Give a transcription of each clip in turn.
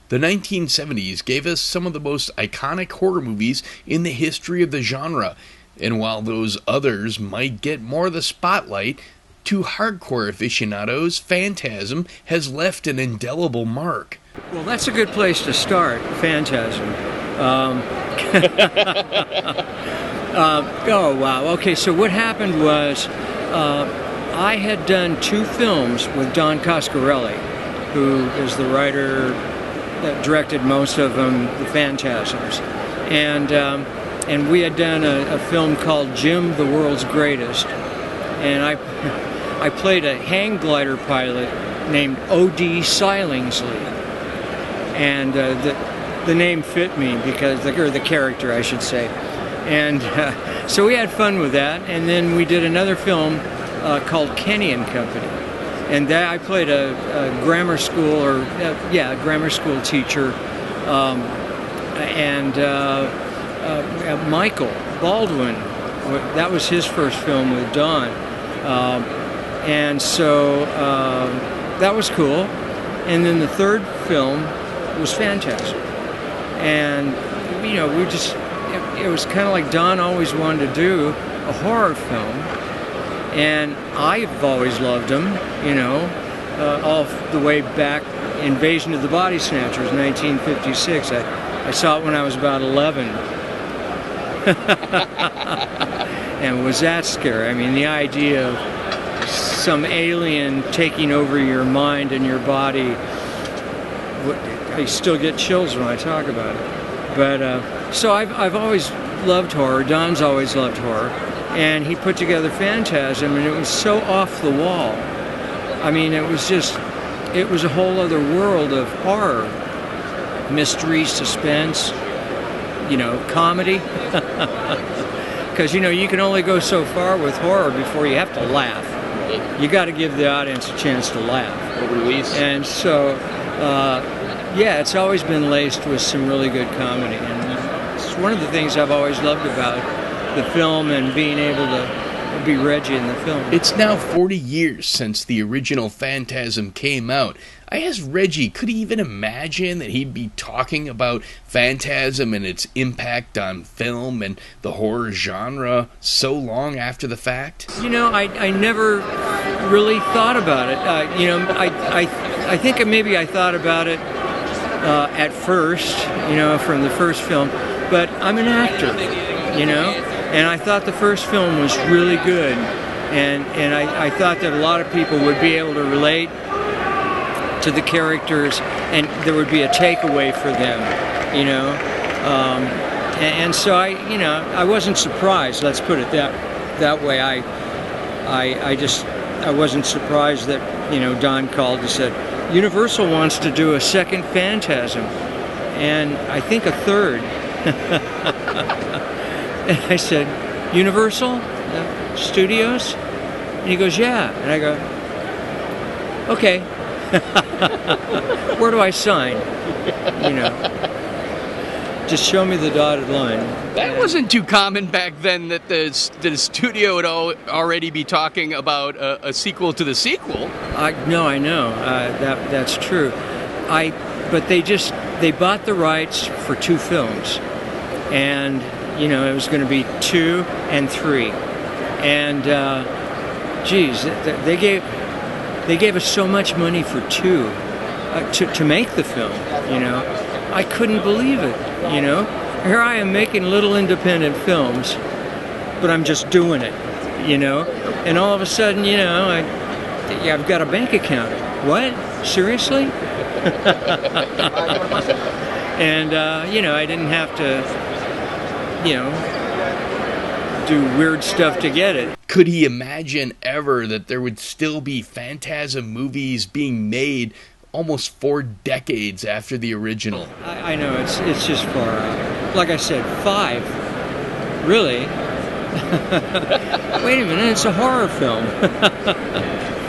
The 1970s gave us some of the most iconic horror movies in the history of the genre, and while those others might get more of the spotlight, to hardcore aficionados, Phantasm has left an indelible mark. Well, that's a good place to start, Phantasm. Oh, wow. Okay, so what happened was I had done 2 films with Don Coscarelli, who is the writer that directed most of them, the Phantasms. And we had done a film called Jim, the World's Greatest. And I played a hang glider pilot named O.D. Silingsley. And the name fit me, because, or the character, I should say. And so we had fun with that. And then we did another film called Kenny and Company. And that I played a grammar school, grammar school teacher. Michael Baldwin, that was his first film with Don. And so that was cool. And then the third film was Phantasm. And, it was kind of like Don always wanted to do a horror film. And I've always loved them, all the way back. Invasion of the Body Snatchers, 1956. I saw it when I was about 11. And was that scary? I mean, the idea of some alien taking over your mind and your body, I still get chills when I talk about it. But so I've always loved horror. Don's always loved horror. And he put together Phantasm, and it was so off the wall. I mean, it was a whole other world of horror. Mystery, suspense, comedy. Because, you can only go so far with horror before you have to laugh. You got to give the audience a chance to laugh. Release. And so, it's always been laced with some really good comedy. And it's one of the things I've always loved about the film and being able to be Reggie in the film. It's now 40 years since the original Phantasm came out. I asked Reggie, could he even imagine that he'd be talking about Phantasm and its impact on film and the horror genre so long after the fact? I never really thought about it. I think maybe I thought about it at first, from the first film, but I'm an actor, and I thought the first film was really good, and I thought that a lot of people would be able to relate to the characters, and there would be a takeaway for them, and so I wasn't surprised. Let's put it that way. I wasn't surprised that Don called and said Universal wants to do a second Phantasm, and I think a third. And I said, Universal Studios? And he goes, yeah. And I go, okay. Where do I sign? Just show me the dotted line. That wasn't too common back then, that the studio would already be talking about a sequel to the sequel. No, I know. That's true. But they bought the rights for 2 films. And it was going to be 2 and 3, and they gave us so much money for 2 to make the film. I couldn't believe it. Here I am making little independent films, but I'm just doing it. And all of a sudden, I've got a bank account. What? Seriously? And I didn't have to do weird stuff to get it. Could he imagine ever that there would still be Phantasm movies being made almost 4 decades after the original? I know, it's just far out. Like I said, 5. Really? Wait a minute, it's a horror film.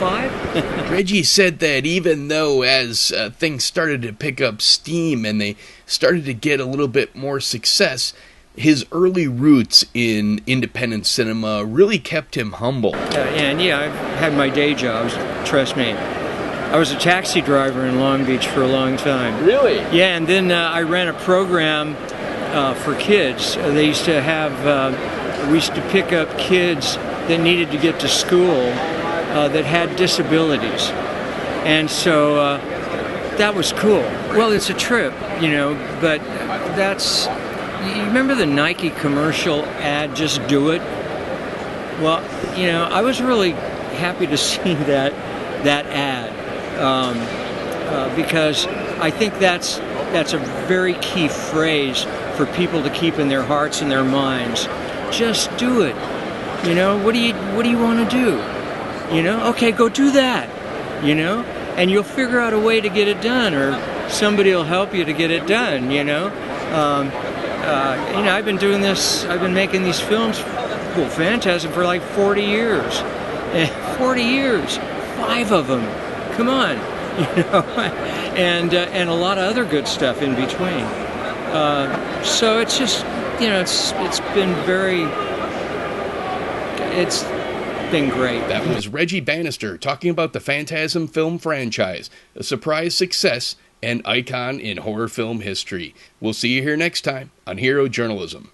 5? Reggie said that even though as things started to pick up steam and they started to get a little bit more success, his early roots in independent cinema really kept him humble. I've had my day jobs, trust me. I was a taxi driver in Long Beach for a long time. Really? Yeah, and then I ran a program for kids. They used to have, we used to pick up kids that needed to get to school that had disabilities. And so that was cool. Well, it's a trip, you know, but that's, you remember the Nike commercial ad, "Just Do It"? Well, you know, I was really happy to see that ad because I think that's a very key phrase for people to keep in their hearts and their minds. Just do it. You know, what do you want to do? You know, okay, go do that. You know, and you'll figure out a way to get it done, or somebody will help you to get it done. You know, I've been doing this. I've been making these films, well, Phantasm, for like 40 years. 40 years, 5 of them. Come on, you know, and a lot of other good stuff in between. So it's just, you know, it's been great. That was Reggie Bannister talking about the Phantasm film franchise, a surprise success and icon in horror film history. We'll see you here next time on Hero Journalism.